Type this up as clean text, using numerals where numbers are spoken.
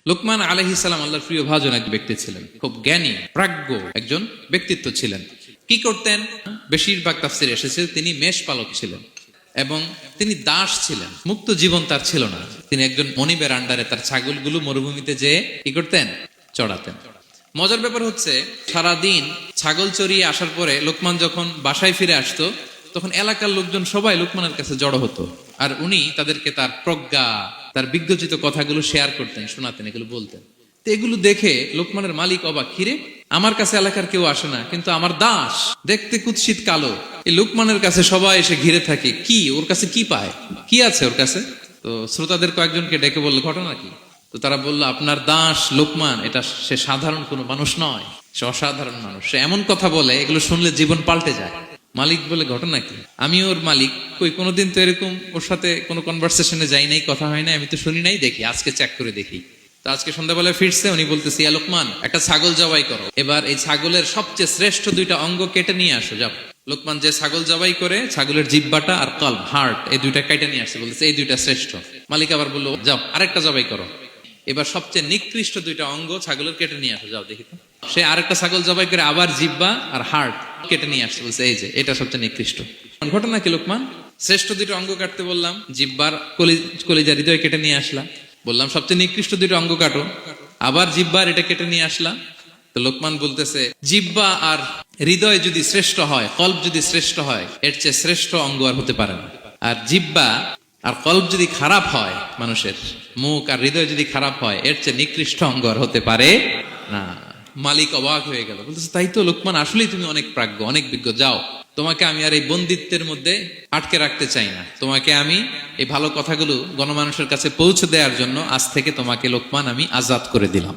লোকমান আলাইহিস সালাম আল্লাহর প্রিয় ভাজন এক ব্যক্তি ছিলেন, খুব জ্ঞানী প্রাজ্ঞ একজন ব্যক্তিত্ব ছিলেন। কি করতেন? বেশিরভাগ তাফসিরে এসেছে তিনি মেষ পালক ছিলেন এবং তিনি দাস ছিলেন, মুক্ত জীবন তার ছিল না। তিনি একজন মনিবের আন্ডারে তার ছাগলগুলো মরুভূমিতে যেয়ে কি করতেন? চড়াতেন। মজার ব্যাপার হচ্ছে, সারাদিন ছাগল চড়িয়ে আসার পরে লোকমান যখন বাসায় ফিরে আসতো, তখন এলাকার লোকজন সবাই লোকমানের কাছে জড়ো হতো, আর উনি তাদেরকে তার প্রজ্ঞা, তার বিজ্ঞচিত কথাগুলো শেয়ার করতেন, শোনাতেন, এগুলো বলতেন। তো এগুলো দেখে লোকমানের মালিক অবাক, কিরে আমার কাছে এলাকার কেউ আসে না, কিন্তু আমার দাস দেখতে কুৎসিত কালো, এই লোকমানের কাছে সবাই এসে ঘিরে থাকে, কি ওর কাছে কি পায়, কি আছে ওর কাছে? তো শ্রোতাদের কয়েকজনকে ডেকে বললো ঘটনা কি। তো তারা বললো, আপনার দাস লোকমান, এটা সে সাধারণ কোনো মানুষ নয়, সে অসাধারণ মানুষ, সে এমন কথা বলে এগুলো শুনলে জীবন পাল্টে যায়। মালিক বলে, ঘটনা কি? আমি ওর মালিক, কই কোনোদিন তো এরকম ওর সাথে কোনো কনভারসেশনে যাই নাই, কথা হয় নাই, আমি তো শুনি নাই, দেখি আজকে চেক করে দেখি। তো আজকে সন্ধ্যাবেলায় ফিরছে, উনি বলতেছে, ইয়া লোকমান, একটা ছাগল জবাই করো, এবার এই ছাগলের সবচেয়ে শ্রেষ্ঠ দুইটা অঙ্গ কেটে নিয়ে আসো, যাও। লোকমান যে ছাগল জবাই করে, ছাগলের জিহ্বাটা আর কলব, হার্ট, এই দুইটা কেটে নিয়ে আসছে, বলতেছে এই দুইটা শ্রেষ্ঠ। মালিক আবার বললো, যাও আরেকটা জবাই করো, এবার সবচেয়ে নিকৃষ্ট দুইটা অঙ্গ ছাগলের কেটে নিয়ে আসো, যাও দেখি তো। সে আরেকটা ছাগল জবাই করে আবার জিহ্বা আর হার্ট কেটে নিয়ে আসছে, বলছে এই যে এটা সবচেয়ে নিকৃষ্ট। ঘটনা কি লোকমান? শ্রেষ্ঠ দুইটা অঙ্গ কাটতে বললাম, জিহ্বার কলিজা হৃদয় কেটে নিয়ে আসলাম, বললাম সবচেয়ে নিকৃষ্ট দুইটা অঙ্গ কাটো, আবার জিহ্বার এটা কেটে নিয়ে আসলাম। তো লোকমান বলতেছে, জিহ্বা আর হৃদয় যদি শ্রেষ্ঠ হয়, কল্ব যদি শ্রেষ্ঠ হয়, এর চেয়ে শ্রেষ্ঠ অঙ্গ আর হতে পারে না। আর জিহ্বা আর কল্ব যদি খারাপ হয়, মানুষের মুখ আর হৃদয় যদি খারাপ হয়, এর চেয়ে নিকৃষ্ট অঙ্গ আর হতে পারে না। মালিক অবাক হয়ে গেল, বলতেছে তাই তো লোকমান, আসলেই তুমি অনেক প্রাজ্ঞ, অনেক বিজ্ঞ, যাও, তোমাকে আমি আর এই বন্দিত্বের মধ্যে আটকে রাখতে চাই না, তোমাকে আমি এই ভালো কথাগুলো গণমানুষের কাছে পৌঁছে দেওয়ার জন্য আজ থেকে তোমাকে লোকমান আমি আজাদ করে দিলাম।